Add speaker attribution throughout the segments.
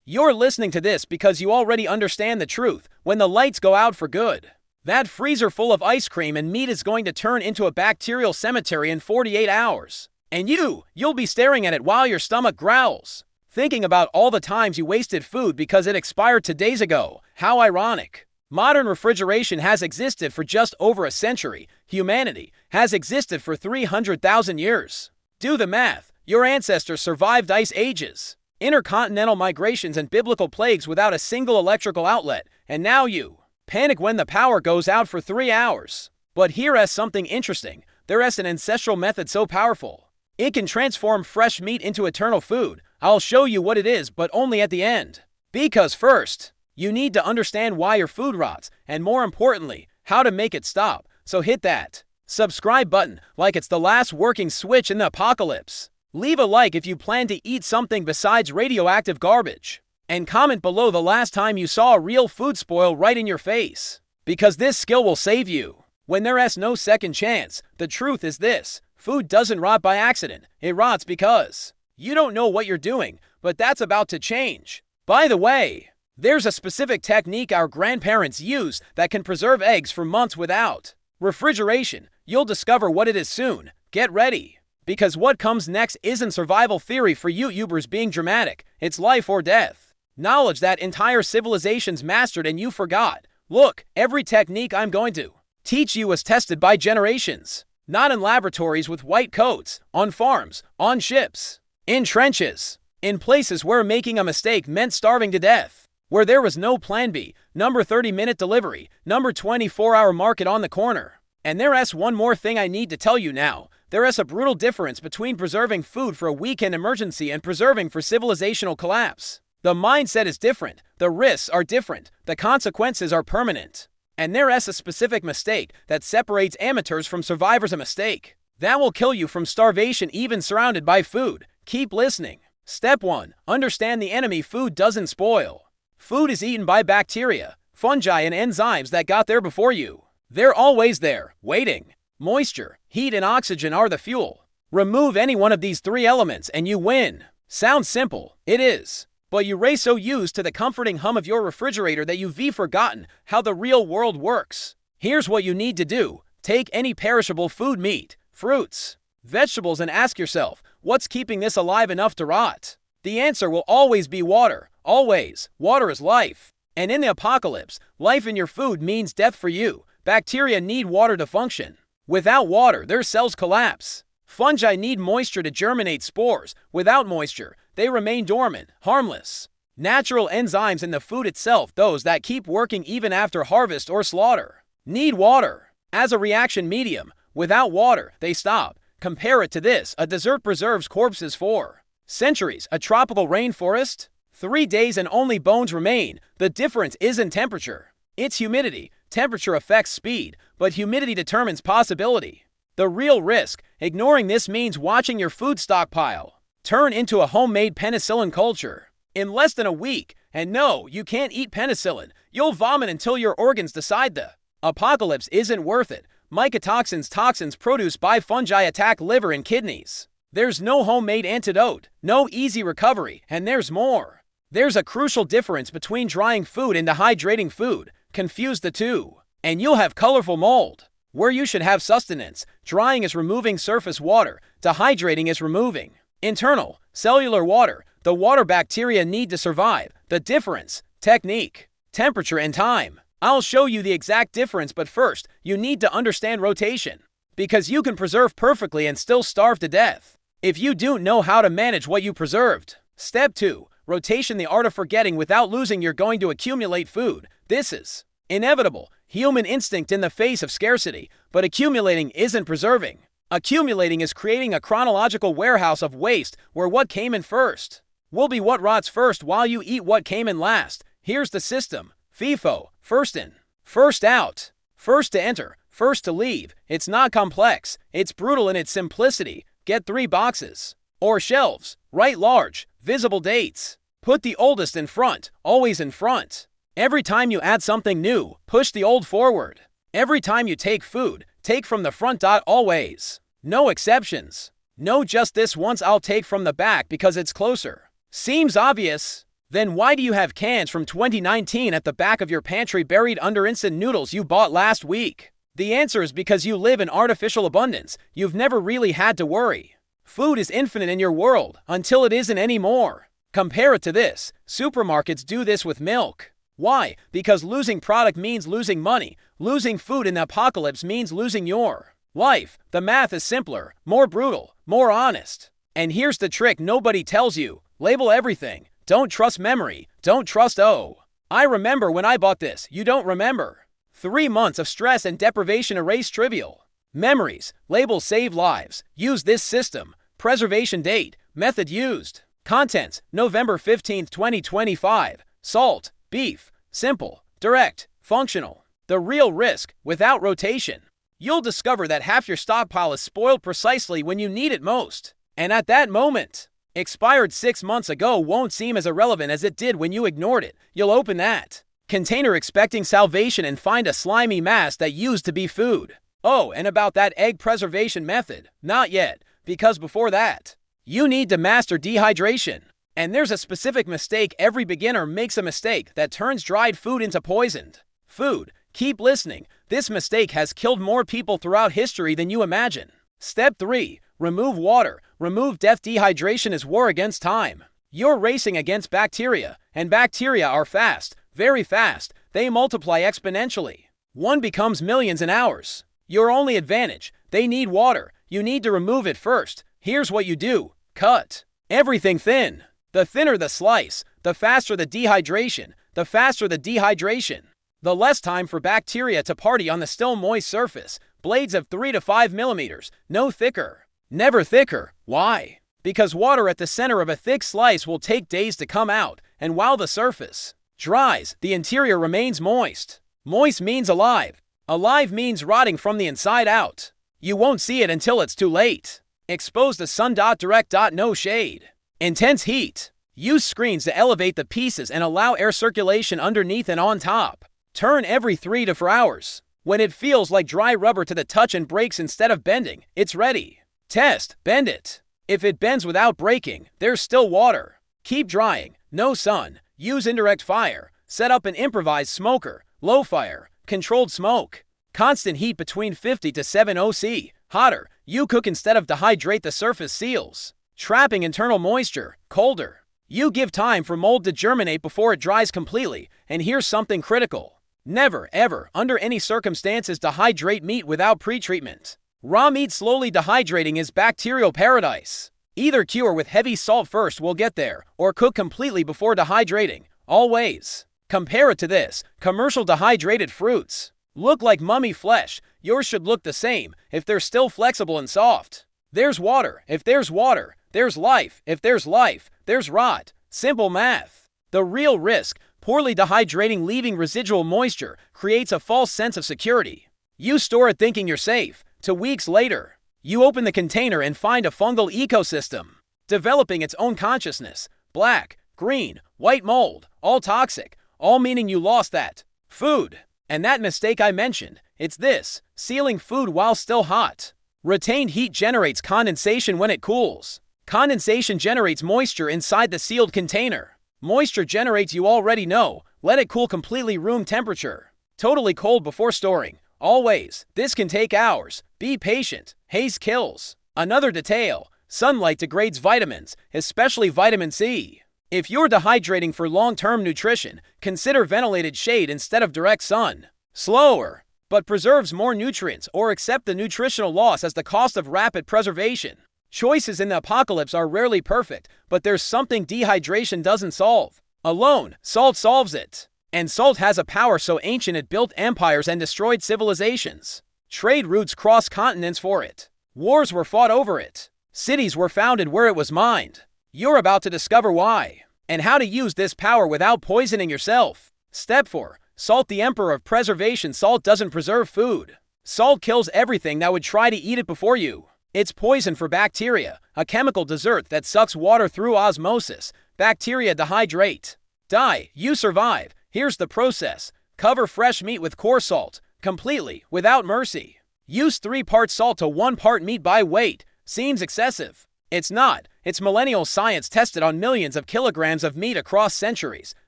Speaker 1: You're listening to this because you already understand the truth when the lights go out for good. That freezer full of ice cream and meat is going to turn into a bacterial cemetery in 48 hours. And you'll be staring at it while your stomach growls, thinking about all the times you wasted food because it expired 2 days ago. How ironic. Modern refrigeration has existed for just over a century. Humanity has existed for 300,000 years. Do the math. Your ancestors survived ice ages, intercontinental migrations, and biblical plagues without a single electrical outlet. And now you panic when the power goes out for 3 hours. But here's something interesting. There's an ancestral method so powerful, it can transform fresh meat into eternal food. I'll show you what it is, but only at the end. Because first, you need to understand why your food rots, and more importantly, how to make it stop. So hit that subscribe button like it's the last working switch in the apocalypse. Leave a like if you plan to eat something besides radioactive garbage. And comment below the last time you saw a real food spoil right in your face. Because this skill will save you. When there's no second chance, the truth is this: food doesn't rot by accident. It rots because you don't know what you're doing, but that's about to change. By the way, there's a specific technique our grandparents used that can preserve eggs for months without refrigeration. You'll discover what it is soon. Get ready. Because what comes next isn't survival theory for YouTubers being dramatic. It's life or death. Knowledge that entire civilizations mastered and you forgot. Look, every technique I'm going to teach you was tested by generations. Not in laboratories with white coats, on farms, on ships, in trenches, in places where making a mistake meant starving to death, where there was no plan B, number 30-minute delivery, number 24-hour market on the corner. And there's one more thing I need to tell you now. There is a brutal difference between preserving food for a weekend emergency and preserving for civilizational collapse. The mindset is different, the risks are different, the consequences are permanent. And there is a specific mistake that separates amateurs from survivors. A mistake that will kill you from starvation even surrounded by food. Keep listening. Step 1. Understand the enemy food doesn't spoil. Food is eaten by bacteria, fungi, and enzymes that got there before you. They're always there, waiting. Moisture, heat, and oxygen are the fuel. Remove any one of these 3 elements and you win. Sounds simple. It is. But you're so used to the comforting hum of your refrigerator that you've forgotten how the real world works. Here's what you need to do. Take any perishable food, meat, fruits, vegetables, and ask yourself, what's keeping this alive enough to rot? The answer will always be water. Always. Water is life. And in the apocalypse, life in your food means death for you. Bacteria need water to function. Without water, their cells collapse. Fungi need moisture to germinate spores. Without moisture, they remain dormant, harmless. Natural enzymes in the food itself, those that keep working even after harvest or slaughter, need water as a reaction medium. Without water, they stop. Compare it to this: a desert preserves corpses for centuries. A tropical rainforest, 3 days and only bones remain. The difference isn't temperature, it's humidity. Temperature affects speed, but humidity determines possibility. The real risk, ignoring this, means watching your food stockpile turn into a homemade penicillin culture in less than a week. And no, you can't eat penicillin. You'll vomit until your organs decide the apocalypse isn't worth it. Mycotoxins, toxins produced by fungi, attack liver and kidneys. There's no homemade antidote, no easy recovery, and there's more. There's a crucial difference between drying food and dehydrating food. Confuse the two, and you'll have colorful mold. Where you should have sustenance, drying is removing surface water, dehydrating is removing internal, cellular water. The water bacteria need to survive. The difference: technique, temperature, and time. I'll show you the exact difference, but first, you need to understand rotation. Because you can preserve perfectly and still starve to death if you don't know how to manage what you preserved. Step 2. Rotation, the art of forgetting without losing. You're going to accumulate food. This is inevitable, human instinct in the face of scarcity. But accumulating isn't preserving. Accumulating is creating a chronological warehouse of waste where what came in first will be what rots first while you eat what came in last. Here's the system. FIFO, first in, first out, first to enter, first to leave. It's not complex. It's brutal in its simplicity. Get 3 boxes or shelves. Write large, visible dates. Put the oldest in front, always in front. Every time you add something new, push the old forward. Every time you take food, take from the front. Always. No exceptions. No, just this once I'll take from the back because it's closer. Seems obvious. Then why do you have cans from 2019 at the back of your pantry buried under instant noodles you bought last week? The answer is because you live in artificial abundance. You've never really had to worry. Food is infinite in your world until it isn't anymore. Compare it to this. Supermarkets do this with milk. Why? Because losing product means losing money. Losing food in the apocalypse means losing your life. The math is simpler, more brutal, more honest. And here's the trick nobody tells you. Label everything. Don't trust memory. Don't trust I remember when I bought this. You don't remember. 3 months of stress and deprivation erase trivial memories. Labels save lives. Use this system. Preservation date. Method used. Contents: November 15, 2025. Salt. Beef. Simple. Direct. Functional. The real risk: without rotation, you'll discover that half your stockpile is spoiled precisely when you need it most. And at that moment, expired 6 months ago won't seem as irrelevant as it did when you ignored it. You'll open that container expecting salvation and find a slimy mass that used to be food. Oh, and about that egg preservation method, not yet, because before that, you need to master dehydration. And there's a specific mistake every beginner makes, a mistake that turns dried food into poisoned food. Keep listening. This mistake has killed more people throughout history than you imagine. Step 3. Remove water. Remove death. Dehydration is war against time. You're racing against bacteria, and bacteria are fast, very fast. They multiply exponentially. One becomes millions in hours. Your only advantage: they need water. You need to remove it first. Here's what you do. Cut everything thin. The thinner the slice, the faster the dehydration. The faster the dehydration, the less time for bacteria to party on the still moist surface. Blades of 3 to 5 millimeters, no thicker. Never thicker. Why? Because water at the center of a thick slice will take days to come out, and while the surface dries, the interior remains moist. Moist means alive. Alive means rotting from the inside out. You won't see it until it's too late. Exposed to sun. Direct. No shade. Intense heat. Use screens to elevate the pieces and allow air circulation underneath and on top. Turn every 3 to 4 hours. When it feels like dry rubber to the touch and breaks instead of bending, it's ready. Test. Bend it. If it bends without breaking, there's still water. Keep drying. No sun. Use indirect fire. Set up an improvised smoker. Low fire. Controlled smoke. Constant heat between 50 to 70 C. Hotter. You cook instead of dehydrate. The surface seals, trapping internal moisture. Colder. You give time for mold to germinate before it dries completely. And here's something critical. Never, ever, under any circumstances, dehydrate meat without pretreatment. Raw meat slowly dehydrating is bacterial paradise. Either cure with heavy salt first, we'll get there, or cook completely before dehydrating. Always. Compare it to this. Commercial dehydrated fruits look like mummy flesh. Yours should look the same if they're still flexible and soft. There's water. If there's water, there's life. If there's life, there's rot. Simple math. The real risk: poorly dehydrating, leaving residual moisture, creates a false sense of security. You store it thinking you're safe. 2 weeks later, you open the container and find a fungal ecosystem developing its own consciousness. Black, green, white mold, all toxic, all meaning you lost that food. And that mistake I mentioned, it's this: sealing food while still hot. Retained heat generates condensation when it cools. Condensation generates moisture inside the sealed container. Moisture generates, you already know. Let it cool completely room temperature. Totally cold before storing. Always. This can take hours. Be patient. Haze kills. Another detail: sunlight degrades vitamins, especially vitamin C. If you're dehydrating for long-term nutrition, consider ventilated shade instead of direct sun. Slower, but preserves more nutrients, or accept the nutritional loss as the cost of rapid preservation. Choices in the apocalypse are rarely perfect, but there's something dehydration doesn't solve. Alone, salt solves it. And salt has a power so ancient it built empires and destroyed civilizations. Trade routes crossed continents for it. Wars were fought over it. Cities were founded where it was mined. You're about to discover why, and how to use this power without poisoning yourself. Step 4. Salt, the emperor of preservation. Salt doesn't preserve food. Salt kills everything that would try to eat it before you. It's poison for bacteria, a chemical dessert that sucks water through osmosis. Bacteria dehydrate. Die. You survive. Here's the process. Cover fresh meat with coarse salt, completely, without mercy. Use 3 parts salt to 1 part meat by weight. Seems excessive. It's not. It's millennial science tested on millions of kilograms of meat across centuries.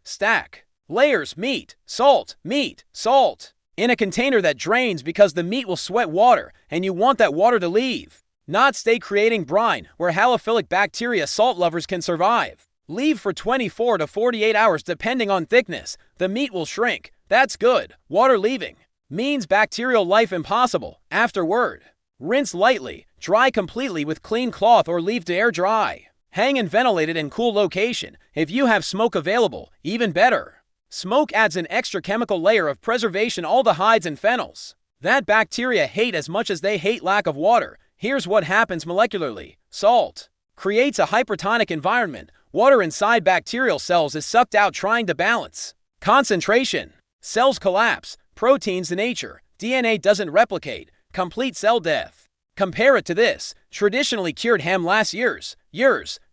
Speaker 1: Stack. Layers, meat, salt, in a container that drains because the meat will sweat water, and you want that water to leave. Not stay creating brine, where halophilic bacteria salt lovers can survive. Leave for 24 to 48 hours depending on thickness. The meat will shrink. That's good. Water leaving means bacterial life impossible. Afterward, rinse lightly, dry completely with clean cloth or leave to air dry. Hang in ventilated and cool location. If you have smoke available, even better. Smoke adds an extra chemical layer of preservation, aldehydes and phenols that bacteria hate as much as they hate lack of water. Here's what happens molecularly. Salt creates a hypertonic environment. Water inside bacterial cells is sucked out trying to balance concentration. Cells collapse. Proteins denature. DNA doesn't replicate. Complete cell death. Compare it to this. Traditionally cured ham lasts years,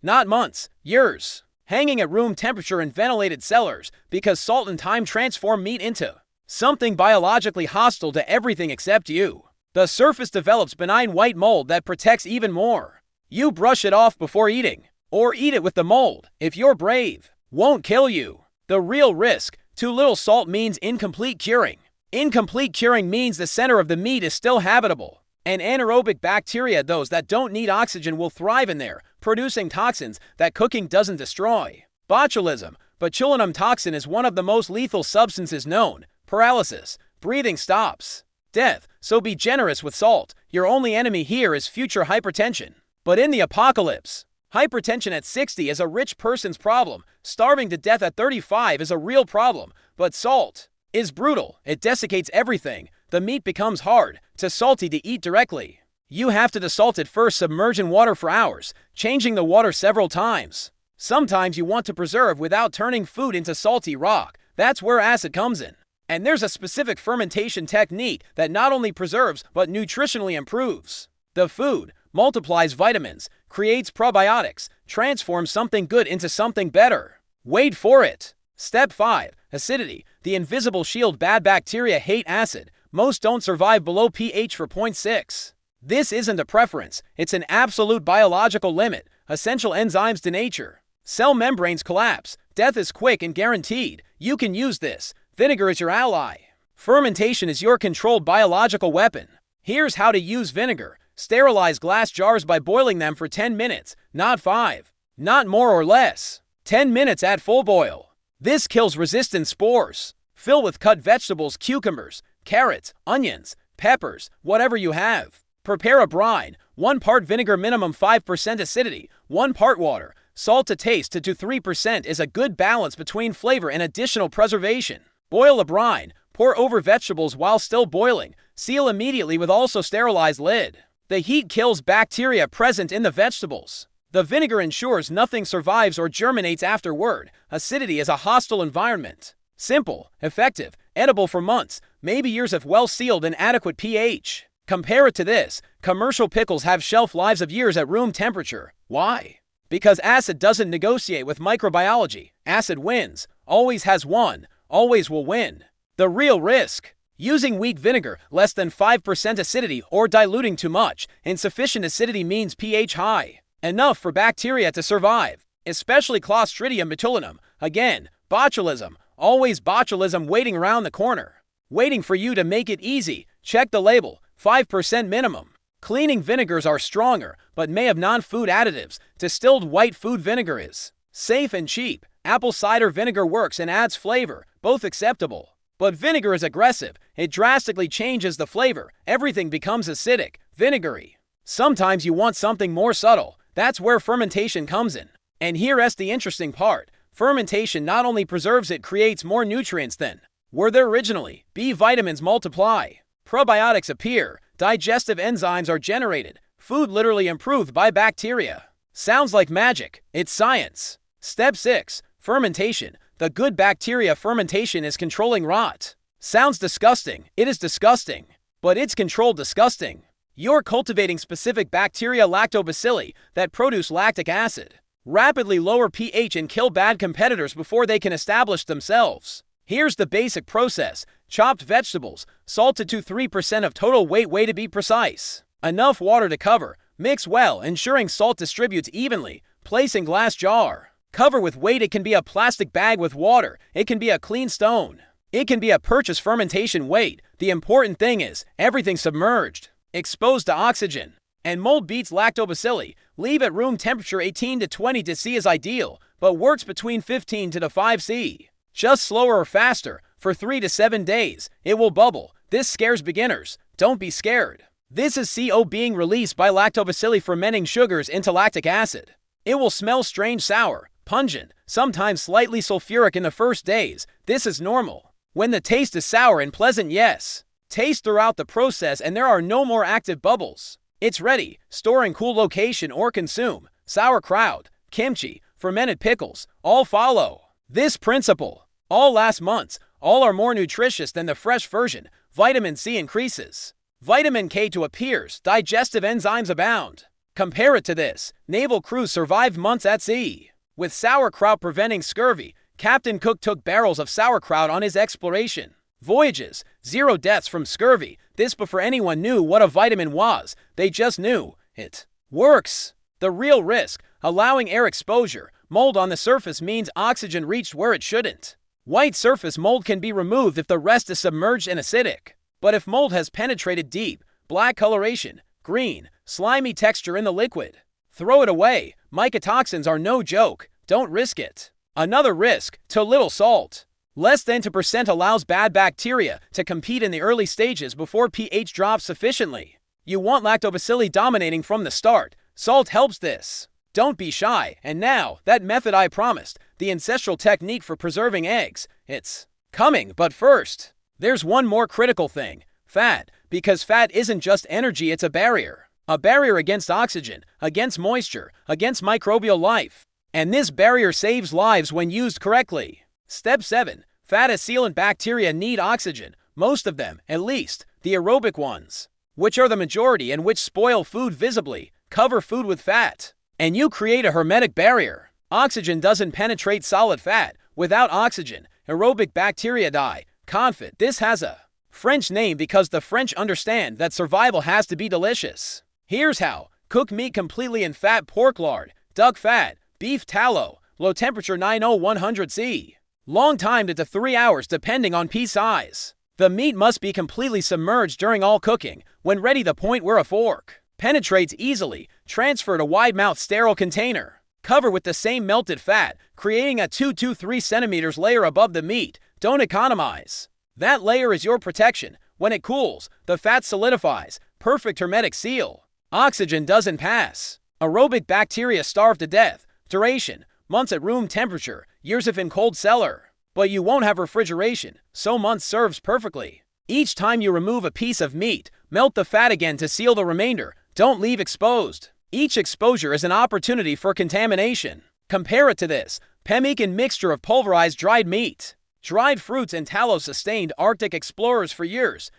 Speaker 1: not months, years. Hanging at room temperature in ventilated cellars because salt and time transform meat into something biologically hostile to everything except you. The surface develops benign white mold that protects even more. You brush it off before eating, or eat it with the mold, if you're brave. Won't kill you. The real risk: too little salt means incomplete curing. Incomplete curing means the center of the meat is still habitable. And anaerobic bacteria, those that don't need oxygen, will thrive in there, producing toxins that cooking doesn't destroy. Botulism. Botulinum toxin is one of the most lethal substances known. Paralysis. Breathing stops. Death. So be generous with salt. Your only enemy here is future hypertension. But in the apocalypse, hypertension at 60 is a rich person's problem. Starving to death at 35 is a real problem. But salt is brutal. It desiccates everything. The meat becomes hard, too salty to eat directly. You have to desalt it first, submerge in water for hours, changing the water several times. Sometimes you want to preserve without turning food into salty rock. That's where acid comes in. And there's a specific fermentation technique that not only preserves but nutritionally improves the food, multiplies vitamins, creates probiotics, transforms something good into something better. Wait for it. Step 5. Acidity. The invisible shield. Bad bacteria hate acid. Most don't survive below pH 4.6. This isn't a preference. It's an absolute biological limit. Essential enzymes denature. Cell membranes collapse. Death is quick and guaranteed. You can use this. Vinegar is your ally. Fermentation is your controlled biological weapon. Here's how to use vinegar. Sterilize glass jars by boiling them for 10 minutes, not 5. Not more or less. 10 minutes at full boil. This kills resistant spores. Fill with cut vegetables, cucumbers, carrots, onions, peppers, whatever you have. Prepare a brine. 1 part vinegar, minimum 5% acidity, 1 part water. Salt to taste. 2 to 3% is a good balance between flavor and additional preservation. Boil a brine. Pour over vegetables while still boiling. Seal immediately with also sterilized lid. The heat kills bacteria present in the vegetables. The vinegar ensures nothing survives or germinates afterward. Acidity is a hostile environment. Simple, effective, edible for months, maybe years if well sealed and adequate pH. Compare it to this. Commercial pickles have shelf lives of years at room temperature. Why? Because acid doesn't negotiate with microbiology. Acid wins. Always has won. Always will win. The real risk: using weak vinegar, less than 5% acidity, or diluting too much. Insufficient acidity means pH high. Enough for bacteria to survive, especially Clostridium botulinum. Again, botulism. Always botulism waiting around the corner, waiting for you to make it easy. Check the label. 5% minimum. Cleaning vinegars are stronger, but may have non-food additives. Distilled white food vinegar is safe and cheap. Apple cider vinegar works and adds flavor, both acceptable. But vinegar is aggressive. It drastically changes the flavor. Everything becomes acidic, vinegary. Sometimes you want something more subtle. That's where fermentation comes in. And here's the interesting part. Fermentation not only preserves, it creates more nutrients than were there originally. B vitamins multiply. Probiotics appear. Digestive enzymes are generated. Food literally improved by bacteria. Sounds like magic. It's science. Step 6. Fermentation. The good bacteria. Fermentation is controlling rot. Sounds disgusting. It is disgusting. But it's controlled disgusting. You're cultivating specific bacteria, lactobacilli, that produce lactic acid. Rapidly lower pH and kill bad competitors before they can establish themselves. Here's the basic process. Chopped vegetables, salted to 3% of total weight to be precise. Enough water to cover. Mix well, ensuring salt distributes evenly. Place in glass jar. Cover with weight. It can be a plastic bag with water. It can be a clean stone. It can be a purchase fermentation weight. The important thing is, everything submerged, exposed to oxygen. And mold beats lactobacilli. Leave at room temperature 18 to 20 to C is ideal, but works between 15 to 5 C. Just slower or faster. For 3 to 7 days, it will bubble. This scares beginners. Don't be scared. This is CO being released by lactobacilli fermenting sugars into lactic acid. It will smell strange, sour, pungent, sometimes slightly sulfuric in the first days. This is normal. When the taste is sour and pleasant, yes. Taste throughout the process and there are no more active bubbles. It's ready. Store in cool location or consume. Sauerkraut, kimchi, fermented pickles, all follow this principle. All last months. All are more nutritious than the fresh version. Vitamin C increases. Vitamin K2 appears. Digestive enzymes abound. Compare it to this. Naval crews survived months at sea. With sauerkraut preventing scurvy, Captain Cook took barrels of sauerkraut on his exploration voyages. 0 deaths from scurvy. This before anyone knew what a vitamin was. They just knew it works. The real risk, allowing air exposure. Mold on the surface means oxygen reached where it shouldn't. White surface mold can be removed if the rest is submerged and acidic. But if mold has penetrated deep, black coloration, green, slimy texture in the liquid, throw it away. Mycotoxins are no joke. Don't risk it. Another risk, too little salt. Less than 2% allows bad bacteria to compete in the early stages before pH drops sufficiently. You want lactobacilli dominating from the start. Salt helps this. Don't be shy. And now, that method I promised, the ancestral technique for preserving eggs. It's coming, but first, there's one more critical thing. Fat. Because fat isn't just energy, it's a barrier. A barrier against oxygen, against moisture, against microbial life. And this barrier saves lives when used correctly. Step 7. Fat sealant bacteria need oxygen. Most of them, at least, the aerobic ones, which are the majority and which spoil food visibly, cover food with fat. And you create a hermetic barrier. Oxygen doesn't penetrate solid fat. Without oxygen, aerobic bacteria die. Confit. This has a French name because the French understand that survival has to be delicious. Here's how. Cook meat completely in fat: pork lard, duck fat, beef tallow, low temperature 90100 C. Long time to 3 hours depending on piece size. The meat must be completely submerged during all cooking. When ready, the point where a fork penetrates easily. Transfer to wide-mouth sterile container. Cover with the same melted fat, creating a 2 to 3 centimeters layer above the meat. Don't economize. That layer is your protection. When it cools, the fat solidifies. Perfect hermetic seal. Oxygen doesn't pass. Aerobic bacteria starve to death. Duration: months at room temperature, years if in cold cellar. But you won't have refrigeration, so months serves perfectly. Each time you remove a piece of meat, melt the fat again to seal the remainder. Don't leave exposed. Each exposure is an opportunity for contamination. Compare it to this pemmican mixture of pulverized dried meat. Dried fruits and tallow sustained Arctic explorers for years,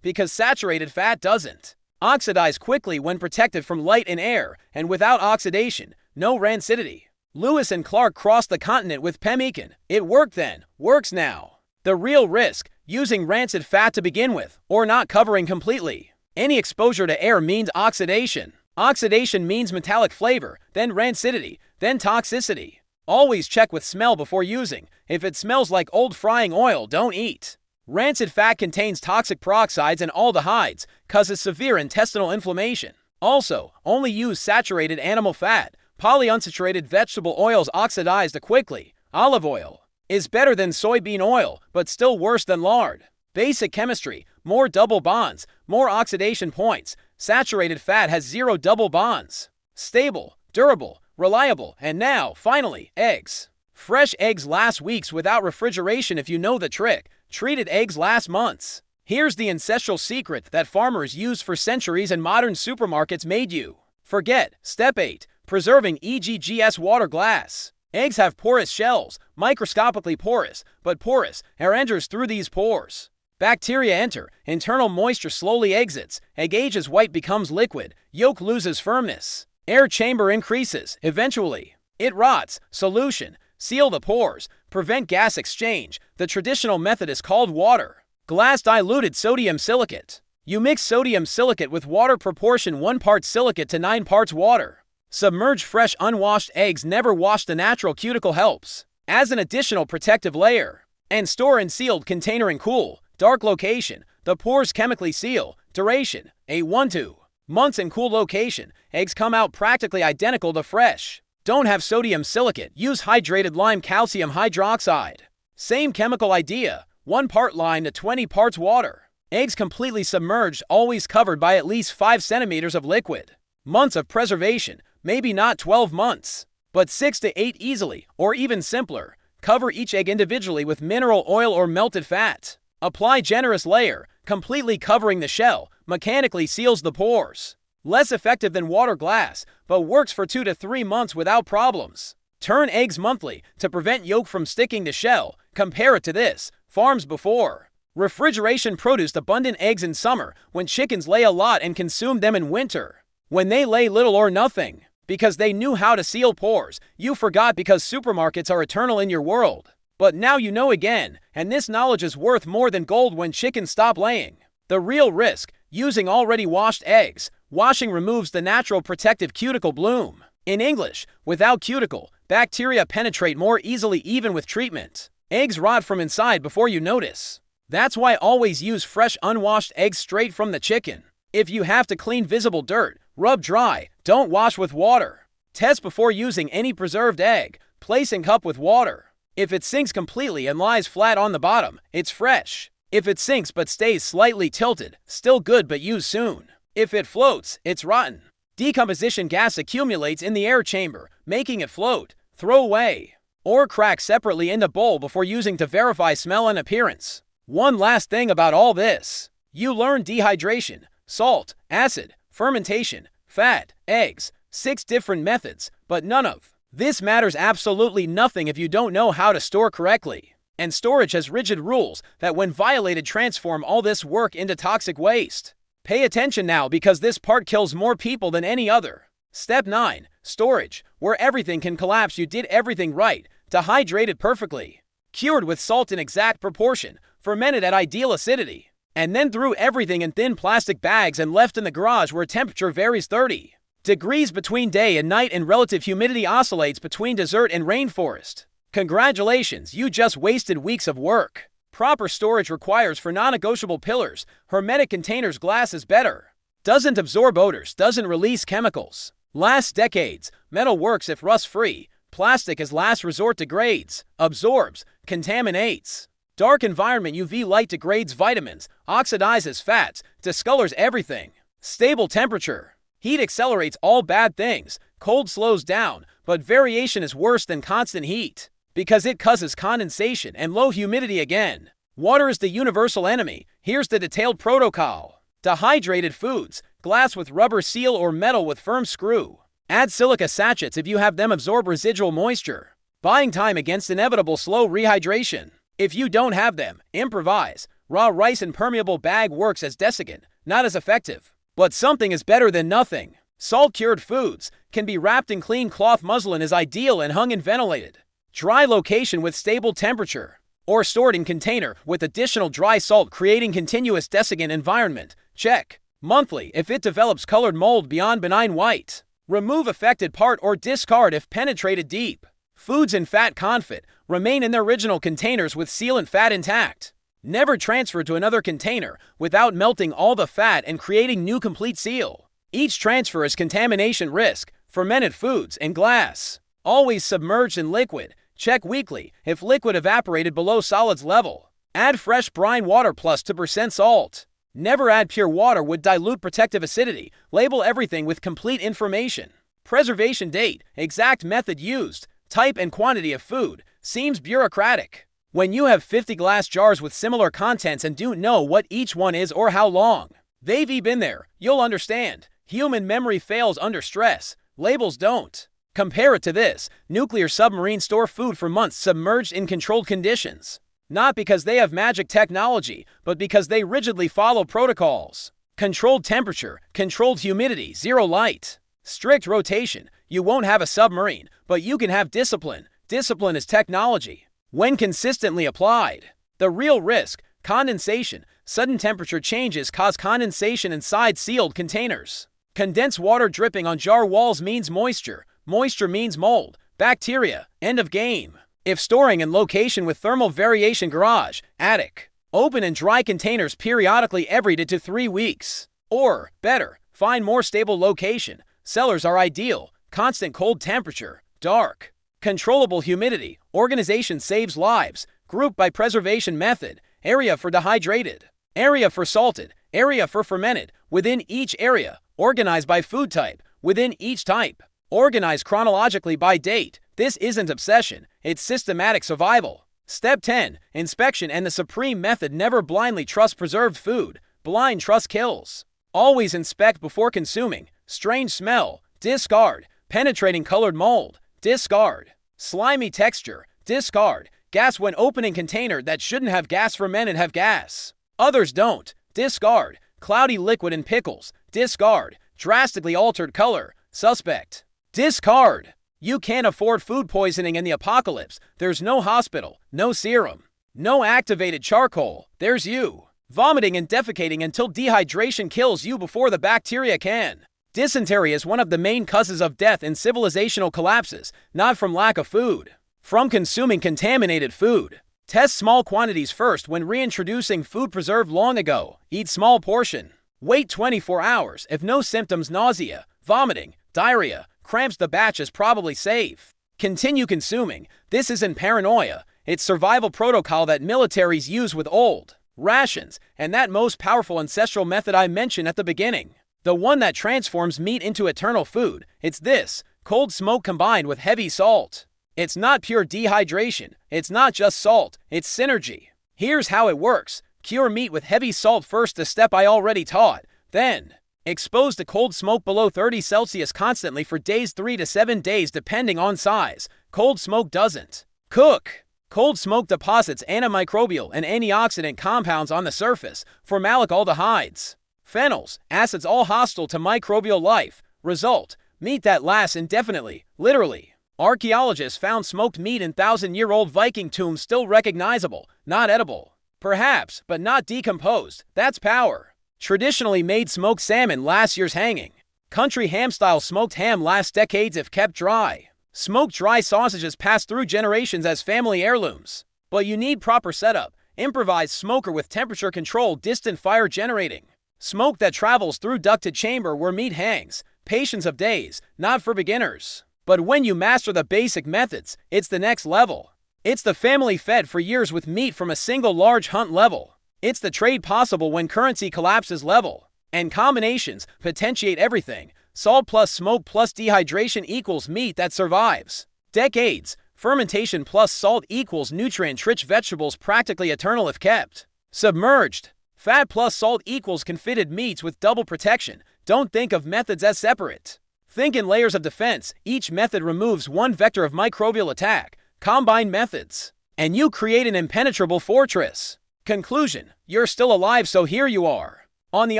Speaker 1: because saturated fat doesn't oxidize quickly when protected from light and air, and without oxidation, no rancidity. Lewis and Clark crossed the continent with pemmican. It worked then, works now. The real risk, using rancid fat to begin with, or not covering completely. Any exposure to air means oxidation. Oxidation means metallic flavor, then rancidity, then toxicity. Always check with smell before using. If it smells like old frying oil, don't eat. Rancid fat contains toxic peroxides and aldehydes, causes severe intestinal inflammation. Also, only use saturated animal fat. Polyunsaturated vegetable oils oxidize quickly. Olive oil is better than soybean oil, but still worse than lard. Basic chemistry: more double bonds, more oxidation points. Saturated fat has 0 double bonds. Stable, durable, reliable. And now, finally, eggs. Fresh eggs last weeks without refrigeration if you know the trick. Treated eggs last months. Here's the ancestral secret that farmers used for centuries and modern supermarkets made you forget. Step 8. Preserving EGGS water glass. Eggs have porous shells, microscopically porous, but porous. Air enters through these pores. Bacteria enter, internal moisture slowly exits, egg ages white becomes liquid, yolk loses firmness. Air chamber increases, eventually it rots. Solution: seal the pores, prevent gas exchange. The traditional method is called water. Glass diluted sodium silicate. You mix sodium silicate with water, proportion 1 part silicate to 9 parts water. Submerge fresh unwashed eggs, never wash, the natural cuticle helps as an additional protective layer. And store in sealed container in cool, dark location. The pores chemically seal. Duration, 1-2 months in cool location. Eggs come out practically identical to fresh. Don't have sodium silicate, use hydrated lime calcium hydroxide. Same chemical idea, 1 part lime to 20 parts water. Eggs completely submerged, always covered by at least 5 centimeters of liquid. Months of preservation, maybe not 12 months, but 6 to 8 easily, or even simpler. Cover each egg individually with mineral oil or melted fat. Apply generous layer, completely covering the shell, mechanically seals the pores. Less effective than water glass, but works for 2 to 3 months without problems. Turn eggs monthly to prevent yolk from sticking to shell. Compare it to this, farms before. Refrigeration produced abundant eggs in summer when chickens lay a lot and consumed them in winter, when they lay little or nothing. Because they knew how to seal pores, you forgot because supermarkets are eternal in your world. But now you know again, and this knowledge is worth more than gold when chickens stop laying. The real risk, using already washed eggs. Washing removes the natural protective cuticle bloom. In English, without cuticle, bacteria penetrate more easily even with treatment. Eggs rot from inside before you notice. That's why always use fresh unwashed eggs straight from the chicken. If you have to clean visible dirt, rub dry, don't wash with water. Test before using any preserved egg. Place in cup with water. If it sinks completely and lies flat on the bottom, it's fresh. If it sinks but stays slightly tilted, still good but use soon. If it floats, it's rotten. Decomposition gas accumulates in the air chamber, making it float. Throw away. Or crack separately in the bowl before using to verify smell and appearance. One last thing about all this. You learn dehydration, salt, acid, fermentation, fat, eggs, 6 different methods, but none of this matters absolutely nothing if you don't know how to store correctly. And storage has rigid rules that when violated transform all this work into toxic waste. Pay attention now because this part kills more people than any other. Step 9. Storage, where everything can collapse. You did everything right, dehydrated perfectly, cured with salt in exact proportion, fermented at ideal acidity, and then threw everything in thin plastic bags and left in the garage where temperature varies 30 degrees between day and night and relative humidity oscillates between desert and rainforest. Congratulations, you just wasted weeks of work. Proper storage requires for non-negotiable pillars. Hermetic containers, glass is better. Doesn't absorb odors, doesn't release chemicals. Lasts decades. Metal works if rust-free. Plastic as last resort degrades, absorbs, contaminates. Dark environment, UV light degrades vitamins, oxidizes fats, discolors everything. Stable temperature. Heat accelerates all bad things. Cold slows down, but variation is worse than constant heat, because it causes condensation and low humidity again. Water is the universal enemy. Here's the detailed protocol. Dehydrated foods, glass with rubber seal or metal with firm screw. Add silica sachets if you have them, absorb residual moisture. Buying time against inevitable slow rehydration. If you don't have them, improvise. Raw rice impermeable bag works as desiccant, not as effective. But something is better than nothing. Salt-cured foods can be wrapped in clean cloth. Muslin is ideal and hung in ventilated, dry location with stable temperature, or stored in container with additional dry salt, creating continuous desiccant environment. Check. Monthly if it develops colored mold beyond benign white. Remove affected part or discard if penetrated deep. Foods in fat confit remain in their original containers with sealant fat intact. Never transfer to another container without melting all the fat and creating new complete seal. Each transfer is contamination risk. Fermented foods in glass. Always submerged in liquid. Check weekly if liquid evaporated below solids level. Add fresh brine water plus 2% salt. Never add pure water, would dilute protective acidity. Label everything with complete information. Preservation date, exact method used, type and quantity of food. Seems bureaucratic. When you have 50 glass jars with similar contents and don't know what each one is or how long they've been there, you'll understand. Human memory fails under stress. Labels don't. Compare it to this. Nuclear submarines store food for months submerged in controlled conditions. Not because they have magic technology, but because they rigidly follow protocols. Controlled temperature, controlled humidity, zero light. Strict rotation. You won't have a submarine, but you can have discipline. Discipline is technology when consistently applied. The real risk, Condensation. Sudden temperature changes cause condensation inside sealed containers. Condensed water dripping on jar walls means moisture. Moisture means mold, bacteria. End of game. If storing in location with thermal variation, garage, attic. Open and dry containers periodically every 2 to 3 weeks. Or, better, find more stable location. Cellars are ideal. Constant cold temperature. Dark. Controllable humidity. Organization saves lives. Group by preservation method. Area for dehydrated. Area for salted. Area for fermented. Within each area. Organize by food type. Within each type. Organize chronologically by date. This isn't obsession. It's systematic survival. Step 10. Inspection and the supreme method. Never blindly trust preserved food. Blind trust kills. Always inspect before consuming. Strange smell. Discard. Penetrating colored mold. Discard. Slimy texture. Discard. Gas when opening container that shouldn't have gas. Fermented have gas. Others don't. Discard. Cloudy liquid in pickles. Discard. Drastically altered color. Suspect. Discard. You can't afford food poisoning in the apocalypse. There's no hospital, no serum, no activated charcoal. There's you. Vomiting and defecating until dehydration kills you before the bacteria can. Dysentery is one of the main causes of death in civilizational collapses, not from lack of food, from consuming contaminated food. Test small quantities first when reintroducing food preserved long ago. Eat small portion. Wait 24 hours. If no symptoms, nausea, vomiting, diarrhea, cramps, the batch is probably safe. Continue consuming. This isn't paranoia. It's survival protocol that militaries use with old rations, and that most powerful ancestral method I mentioned at the beginning. The one that transforms meat into eternal food. It's this. Cold smoke combined with heavy salt. It's not pure dehydration. It's not just salt. It's synergy. Here's how it works. Cure meat with heavy salt first, the step I already taught. Then, expose to cold smoke below 30 Celsius constantly for days, 3 to 7 days depending on size. Cold smoke doesn't cook. Cold smoke deposits antimicrobial and antioxidant compounds on the surface, formaldehydes, phenols, acids all hostile to microbial life. Result, meat that lasts indefinitely, literally. Archaeologists found smoked meat in 1,000-year-old Viking tombs still recognizable, not edible. Perhaps, but not decomposed. That's power. Traditionally made smoked salmon last year's hanging. Country ham-style smoked ham lasts decades if kept dry. Smoked dry sausages pass through generations as family heirlooms. But you need proper setup. Improvised smoker with temperature control, distant fire generating. Smoke that travels through ducted chamber where meat hangs. Patience of days, not for beginners. But when you master the basic methods, it's the next level. It's the family fed for years with meat from a single large hunt level. It's the trade possible when currency collapses level. And combinations potentiate everything. Salt plus smoke plus dehydration equals meat that survives decades. Fermentation plus salt equals nutrient-rich vegetables practically eternal if kept submerged. Fat plus salt equals confitted meats with double protection. Don't think of methods as separate. Think in layers of defense. Each method removes one vector of microbial attack. Combine methods, and you create an impenetrable fortress. Conclusion: you're still alive, so here you are. On the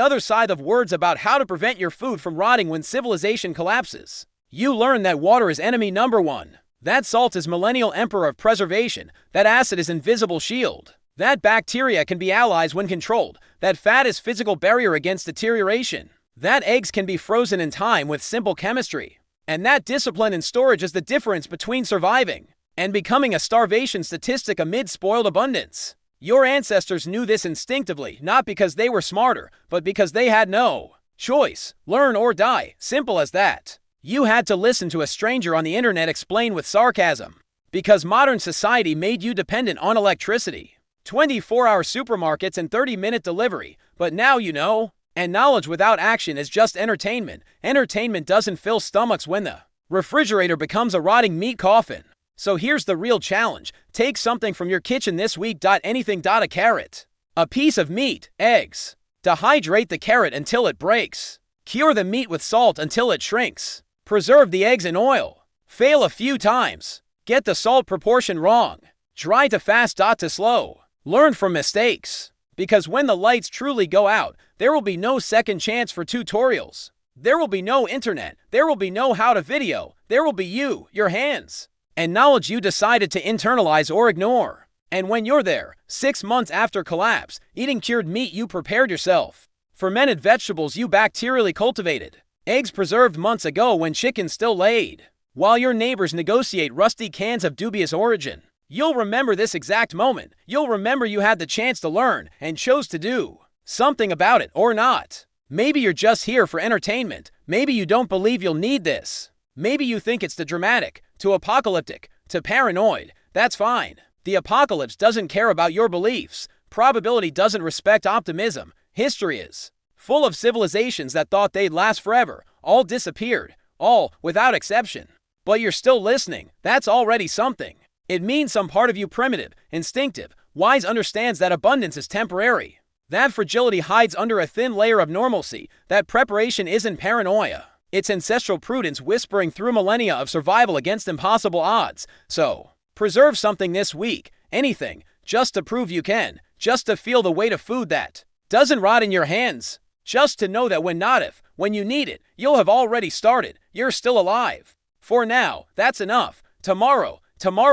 Speaker 1: other side of words about how to prevent your food from rotting when civilization collapses. You learn that water is enemy number one. That salt is millennial emperor of preservation. That acid is invisible shield. That bacteria can be allies when controlled. That fat is physical barrier against deterioration. That eggs can be frozen in time with simple chemistry. And that discipline in storage is the difference between surviving and becoming a starvation statistic amid spoiled abundance. Your ancestors knew this instinctively, not because they were smarter, but because they had no choice. Learn or die. Simple as that. You had to listen to a stranger on the internet explain with sarcasm. Because modern society made you dependent on electricity. 24-hour supermarkets and 30-minute delivery. But now you know. And knowledge without action is just entertainment. Entertainment doesn't fill stomachs when the refrigerator becomes a rotting meat coffin. So here's the real challenge. Take something from your kitchen this week. Anything. A carrot. A piece of meat. Eggs. Dehydrate the carrot until it breaks. Cure the meat with salt until it shrinks. Preserve the eggs in oil. Fail a few times. Get the salt proportion wrong. Dry to fast. To slow. Learn from mistakes. Because when the lights truly go out, there will be no second chance for tutorials. There will be no internet. There will be no how to video. There will be you, your hands, and knowledge you decided to internalize or ignore. And when you're there, 6 months after collapse, eating cured meat you prepared yourself, fermented vegetables you bacterially cultivated, eggs preserved months ago when chicken still laid, while your neighbors negotiate rusty cans of dubious origin, you'll remember this exact moment. You'll remember you had the chance to learn and chose to do something about it or not. Maybe you're just here for entertainment. Maybe you don't believe you'll need this. Maybe you think it's too dramatic, too apocalyptic, too paranoid. That's fine. The apocalypse doesn't care about your beliefs. Probability doesn't respect optimism. History is full of civilizations that thought they'd last forever. All disappeared. All, without exception. But you're still listening. That's already something. It means some part of you, primitive, instinctive, wise, understands that abundance is temporary. That fragility hides under a thin layer of normalcy. That preparation isn't paranoia. It's ancestral prudence whispering through millennia of survival against impossible odds. So, preserve something this week. Anything. Just to prove you can. Just to feel the weight of food that doesn't rot in your hands. Just to know that when you need it, you'll have already started. You're still alive. For now, that's enough. Tomorrow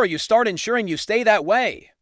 Speaker 1: you start ensuring you stay that way.